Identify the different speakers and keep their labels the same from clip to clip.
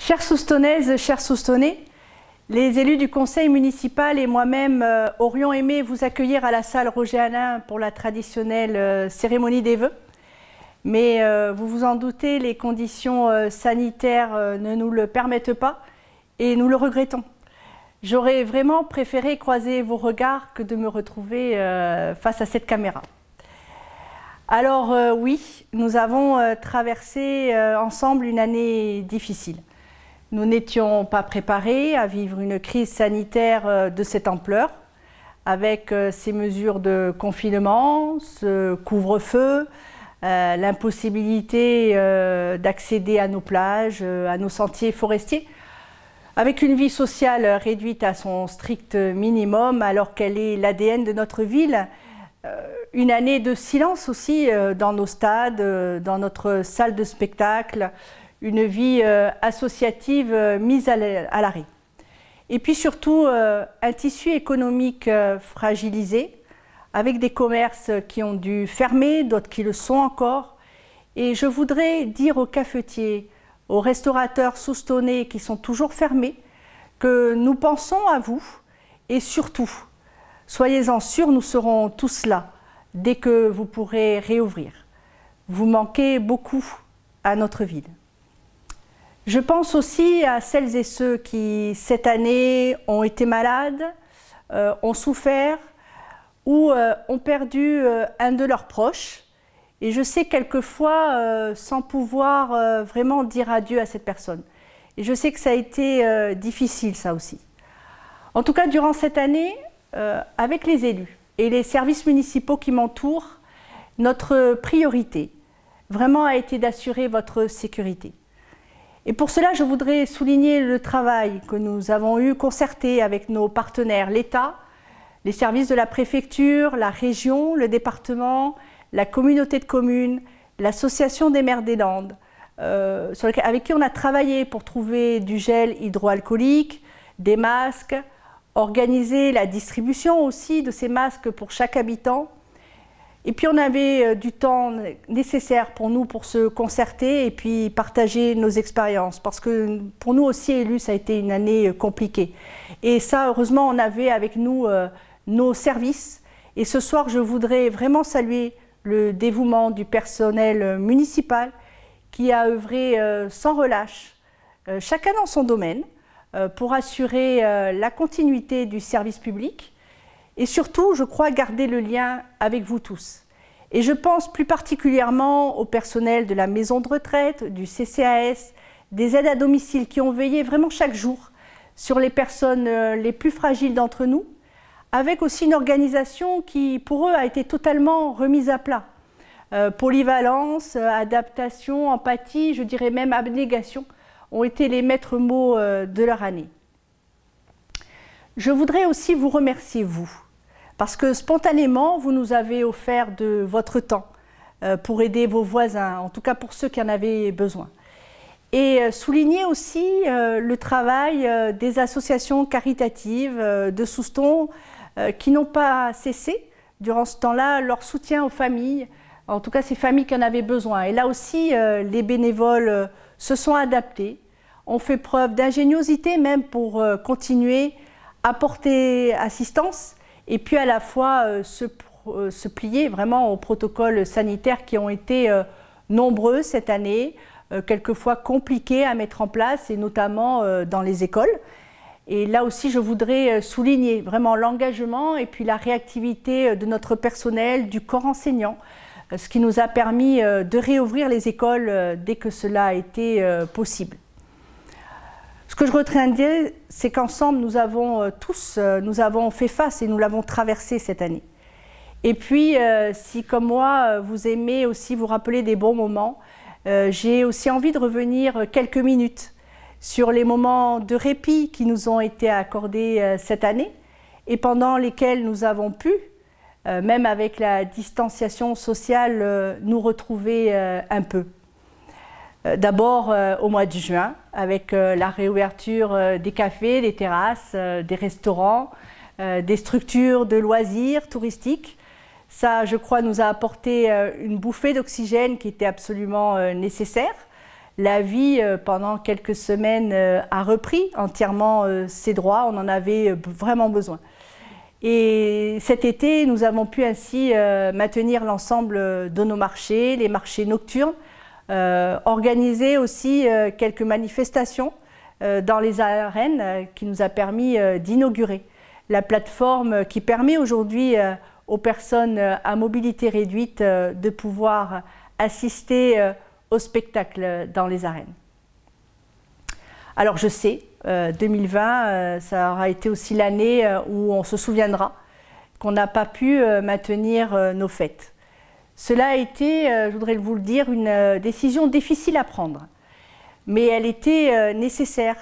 Speaker 1: Chères Soustonnaises, chers Soustonnais, les élus du conseil municipal et moi-même aurions aimé vous accueillir à la salle Roger-Alain pour la traditionnelle cérémonie des vœux. Mais vous vous en doutez, les conditions sanitaires ne nous le permettent pas et nous le regrettons. J'aurais vraiment préféré croiser vos regards que de me retrouver face à cette caméra. Alors oui, nous avons traversé ensemble une année difficile. Nous n'étions pas préparés à vivre une crise sanitaire de cette ampleur, avec ces mesures de confinement, ce couvre-feu, l'impossibilité d'accéder à nos plages, à nos sentiers forestiers, avec une vie sociale réduite à son strict minimum alors qu'elle est l'ADN de notre ville. Une année de silence aussi dans nos stades, dans notre salle de spectacle, une vie associative mise à l'arrêt. Et puis surtout, un tissu économique fragilisé, avec des commerces qui ont dû fermer, d'autres qui le sont encore. Et je voudrais dire aux cafetiers, aux restaurateurs soustonnais qui sont toujours fermés, que nous pensons à vous et surtout, soyez-en sûrs, nous serons tous là dès que vous pourrez réouvrir. Vous manquez beaucoup à notre ville. Je pense aussi à celles et ceux qui, cette année, ont été malades, ont souffert ou ont perdu un de leurs proches. Et je sais quelquefois sans pouvoir vraiment dire adieu à cette personne. Et je sais que ça a été difficile, ça aussi. En tout cas, durant cette année, avec les élus et les services municipaux qui m'entourent, notre priorité vraiment a été d'assurer votre sécurité. Et pour cela, je voudrais souligner le travail que nous avons eu concerté avec nos partenaires, l'État, les services de la préfecture, la région, le département, la communauté de communes, l'association des maires des Landes, avec qui on a travaillé pour trouver du gel hydroalcoolique, des masques, organiser la distribution aussi de ces masques pour chaque habitant. Et puis on avait du temps nécessaire pour nous pour se concerter et puis partager nos expériences. Parce que pour nous aussi, élus, ça a été une année compliquée. Et ça, heureusement, on avait avec nous nos services. Et ce soir, je voudrais vraiment saluer le dévouement du personnel municipal qui a œuvré sans relâche, chacun dans son domaine, pour assurer la continuité du service public. Et surtout, je crois, garder le lien avec vous tous. Et je pense plus particulièrement au personnel de la maison de retraite, du CCAS, des aides à domicile qui ont veillé vraiment chaque jour sur les personnes les plus fragiles d'entre nous, avec aussi une organisation qui, pour eux, a été totalement remise à plat. Polyvalence, adaptation, empathie, je dirais même abnégation, ont été les maîtres mots de leur année. Je voudrais aussi vous remercier, vous, parce que spontanément, vous nous avez offert de votre temps pour aider vos voisins, en tout cas pour ceux qui en avaient besoin. Et souligner aussi le travail des associations caritatives de Souston qui n'ont pas cessé, durant ce temps-là, leur soutien aux familles, en tout cas ces familles qui en avaient besoin. Et là aussi, les bénévoles se sont adaptés, ont fait preuve d'ingéniosité même pour continuer à porter assistance et puis à la fois se plier vraiment aux protocoles sanitaires qui ont été nombreux cette année, quelquefois compliqués à mettre en place et notamment dans les écoles. Et là aussi, je voudrais souligner vraiment l'engagement et puis la réactivité de notre personnel, du corps enseignant, ce qui nous a permis de réouvrir les écoles dès que cela a été possible. Ce que je retiens de dire, c'est qu'ensemble, nous avons nous avons fait face et nous l'avons traversé cette année. Et puis, si comme moi, vous aimez aussi vous rappeler des bons moments, j'ai aussi envie de revenir quelques minutes sur les moments de répit qui nous ont été accordés cette année et pendant lesquels nous avons pu, même avec la distanciation sociale, nous retrouver un peu. D'abord au mois de juin, avec la réouverture des cafés, des terrasses, des restaurants, des structures de loisirs touristiques. Ça, je crois, nous a apporté une bouffée d'oxygène qui était absolument nécessaire. La vie, pendant quelques semaines, a repris entièrement ses droits. On en avait vraiment besoin. Et cet été, nous avons pu ainsi maintenir l'ensemble de nos marchés, les marchés nocturnes, organiser aussi quelques manifestations dans les arènes qui nous a permis d'inaugurer la plateforme qui permet aujourd'hui aux personnes à mobilité réduite de pouvoir assister au spectacle dans les arènes. Alors je sais, 2020, ça aura été aussi l'année où on se souviendra qu'on n'a pas pu maintenir nos fêtes. Cela a été, je voudrais vous le dire, une décision difficile à prendre, mais elle était nécessaire,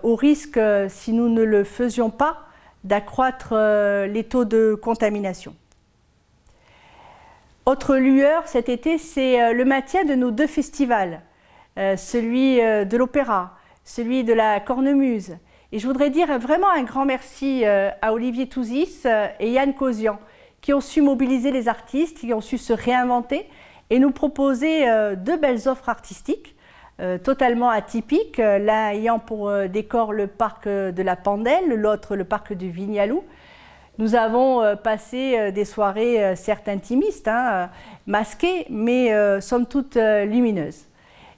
Speaker 1: au risque, si nous ne le faisions pas, d'accroître les taux de contamination. Autre lueur cet été, c'est le maintien de nos deux festivals, celui de l'Opéra, celui de la Cornemuse. Et je voudrais dire vraiment un grand merci à Olivier Touzis et Yann Causian, qui ont su mobiliser les artistes, qui ont su se réinventer et nous proposer deux belles offres artistiques totalement atypiques, l'un ayant pour décor le parc de la Pandelle, l'autre le parc du Vignalou. Nous avons passé des soirées certes intimistes, masquées, mais somme toute lumineuses.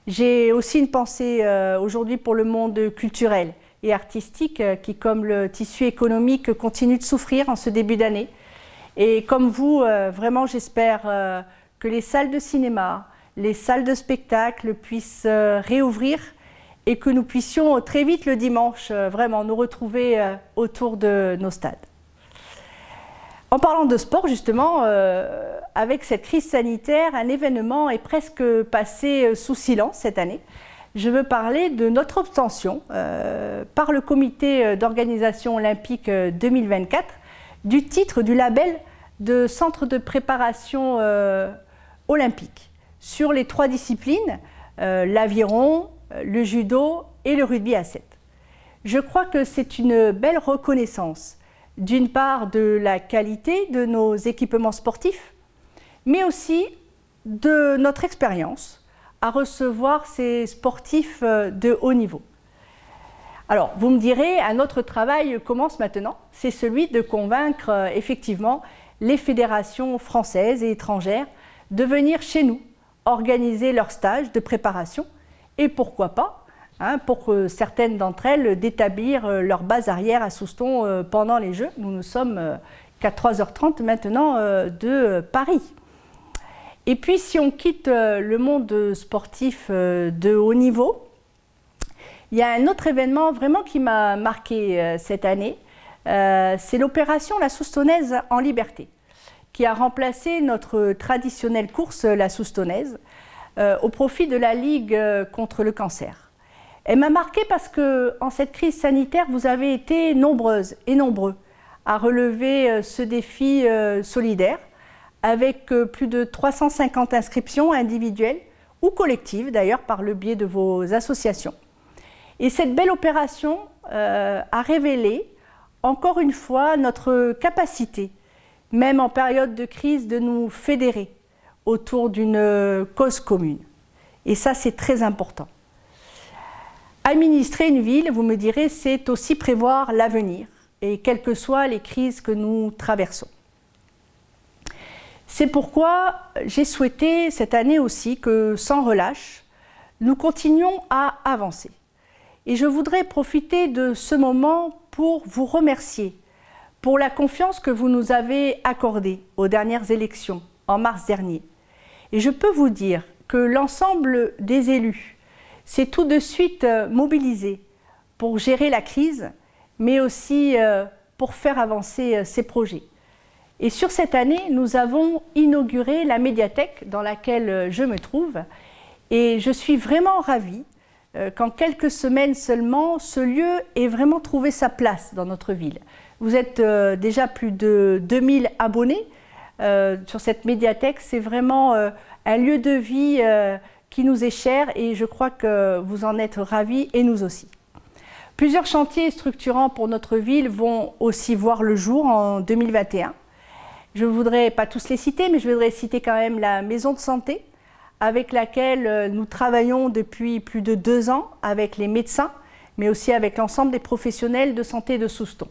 Speaker 1: J'ai aussi une pensée aujourd'hui pour le monde culturel et artistique qui, comme le tissu économique, continue de souffrir en ce début d'année. Et comme vous, vraiment j'espère que les salles de cinéma, les salles de spectacle puissent réouvrir et que nous puissions très vite le dimanche vraiment nous retrouver autour de nos stades. En parlant de sport justement, avec cette crise sanitaire, un événement est presque passé sous silence cette année. Je veux parler de notre obtention par le comité d'organisation olympique 2024 du titre du label de centre de préparation olympique sur les 3 disciplines, l'aviron, le judo et le rugby à 7. Je crois que c'est une belle reconnaissance, d'une part de la qualité de nos équipements sportifs, mais aussi de notre expérience à recevoir ces sportifs de haut niveau. Alors, vous me direz, un autre travail commence maintenant, c'est celui de convaincre effectivement les fédérations françaises et étrangères de venir chez nous organiser leurs stages de préparation et pourquoi pas, pour certaines d'entre elles, d'établir leur base arrière à Souston pendant les Jeux. Nous sommes qu'à 3h30 maintenant de Paris. Et puis si on quitte le monde sportif de haut niveau, il y a un autre événement vraiment qui m'a marqué cette année, c'est l'opération La Soustonnaise en liberté, qui a remplacé notre traditionnelle course, la Soustonnaise, au profit de la Ligue contre le cancer. Elle m'a marquée parce qu'en cette crise sanitaire, vous avez été nombreuses et nombreux à relever ce défi solidaire, avec plus de 350 inscriptions individuelles ou collectives, d'ailleurs par le biais de vos associations. Et cette belle opération a révélé, encore une fois, notre capacité, même en période de crise, de nous fédérer autour d'une cause commune. Et ça, c'est très important. Administrer une ville, vous me direz, c'est aussi prévoir l'avenir, et quelles que soient les crises que nous traversons. C'est pourquoi j'ai souhaité cette année aussi que, sans relâche, nous continuions à avancer. Et je voudrais profiter de ce moment pour vous remercier pour la confiance que vous nous avez accordée aux dernières élections en mars dernier. Et je peux vous dire que l'ensemble des élus s'est tout de suite mobilisé pour gérer la crise, mais aussi pour faire avancer ces projets. Et sur cette année, nous avons inauguré la médiathèque dans laquelle je me trouve et je suis vraiment ravie qu'en quelques semaines seulement, ce lieu ait vraiment trouvé sa place dans notre ville. Vous êtes déjà plus de 2000 abonnés sur cette médiathèque. C'est vraiment un lieu de vie qui nous est cher et je crois que vous en êtes ravis et nous aussi. Plusieurs chantiers structurants pour notre ville vont aussi voir le jour en 2021. Je ne voudrais pas tous les citer, mais je voudrais citer quand même la maison de santé avec laquelle nous travaillons depuis plus de 2 ans avec les médecins, mais aussi avec l'ensemble des professionnels de santé de Souston.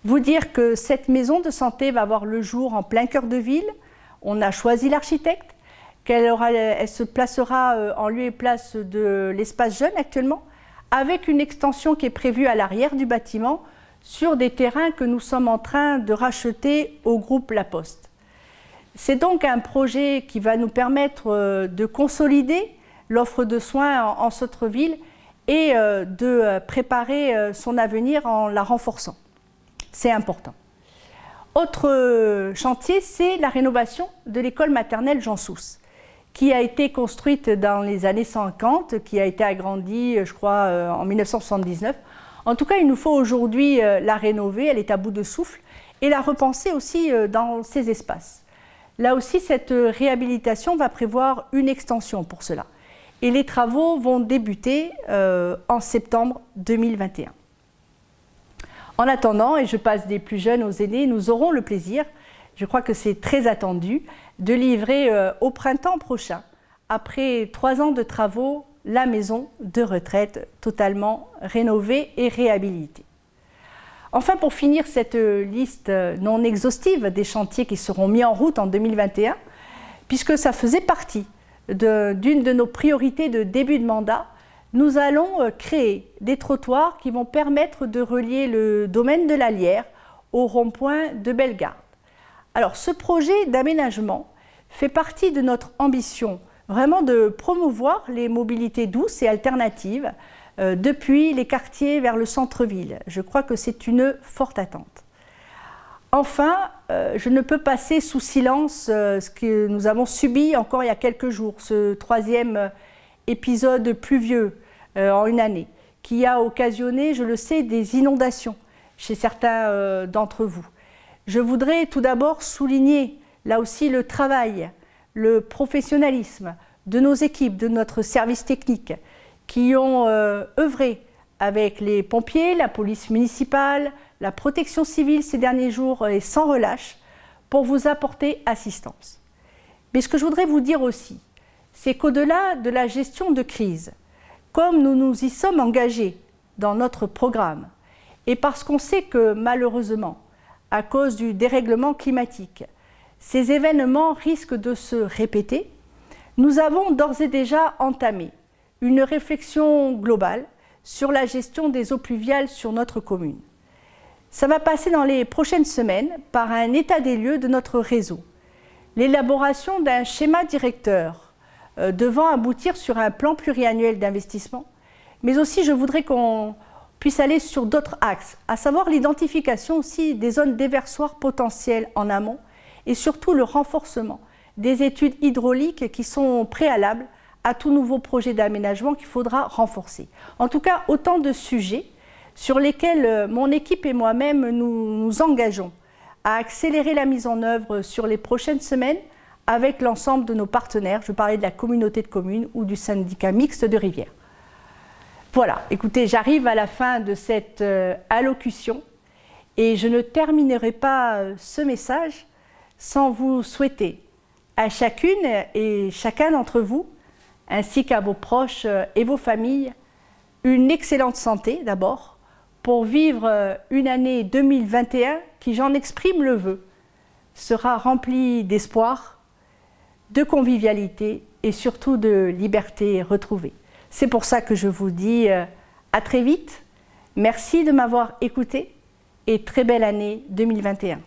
Speaker 1: Vous dire que cette maison de santé va voir le jour en plein cœur de ville. On a choisi l'architecte, elle se placera en lieu et place de l'espace jeune actuellement, avec une extension qui est prévue à l'arrière du bâtiment sur des terrains que nous sommes en train de racheter au groupe La Poste. C'est donc un projet qui va nous permettre de consolider l'offre de soins en centre-ville et de préparer son avenir en la renforçant. C'est important. Autre chantier, c'est la rénovation de l'école maternelle Jean Sousse, qui a été construite dans les années 50, qui a été agrandie, je crois, en 1979. En tout cas, il nous faut aujourd'hui la rénover, elle est à bout de souffle, et la repenser aussi dans ses espaces. Là aussi, cette réhabilitation va prévoir une extension pour cela. Et les travaux vont débuter en septembre 2021. En attendant, et je passe des plus jeunes aux aînés, nous aurons le plaisir, je crois que c'est très attendu, de livrer au printemps prochain, après 3 ans de travaux, la maison de retraite totalement rénovée et réhabilitée. Enfin, pour finir cette liste non exhaustive des chantiers qui seront mis en route en 2021, puisque ça faisait partie d'une de nos priorités de début de mandat, nous allons créer des trottoirs qui vont permettre de relier le domaine de la Lière au rond-point de Bellegarde. Alors, ce projet d'aménagement fait partie de notre ambition vraiment de promouvoir les mobilités douces et alternatives depuis les quartiers vers le centre-ville. Je crois que c'est une forte attente. Enfin, je ne peux passer sous silence ce que nous avons subi encore il y a quelques jours, ce 3e épisode pluvieux en une année, qui a occasionné, je le sais, des inondations chez certains d'entre vous. Je voudrais tout d'abord souligner là aussi le travail, le professionnalisme de nos équipes, de notre service technique, qui ont œuvré avec les pompiers, la police municipale, la protection civile ces derniers jours et sans relâche pour vous apporter assistance. Mais ce que je voudrais vous dire aussi, c'est qu'au-delà de la gestion de crise, comme nous nous y sommes engagés dans notre programme, et parce qu'on sait que malheureusement, à cause du dérèglement climatique, ces événements risquent de se répéter, nous avons d'ores et déjà entamé une réflexion globale sur la gestion des eaux pluviales sur notre commune. Ça va passer dans les prochaines semaines par un état des lieux de notre réseau, l'élaboration d'un schéma directeur devant aboutir sur un plan pluriannuel d'investissement, mais aussi je voudrais qu'on puisse aller sur d'autres axes, à savoir l'identification aussi des zones déversoirs potentielles en amont et surtout le renforcement des études hydrauliques qui sont préalables à tout nouveau projet d'aménagement qu'il faudra renforcer. En tout cas, autant de sujets sur lesquels mon équipe et moi-même nous engageons à accélérer la mise en œuvre sur les prochaines semaines avec l'ensemble de nos partenaires. Je parlais de la communauté de communes ou du syndicat mixte de Rivière. Voilà, écoutez, j'arrive à la fin de cette allocution et je ne terminerai pas ce message sans vous souhaiter à chacune et chacun d'entre vous, ainsi qu'à vos proches et vos familles, une excellente santé d'abord, pour vivre une année 2021 qui, j'en exprime le vœu, sera remplie d'espoir, de convivialité et surtout de liberté retrouvée. C'est pour ça que je vous dis à très vite, merci de m'avoir écouté et très belle année 2021.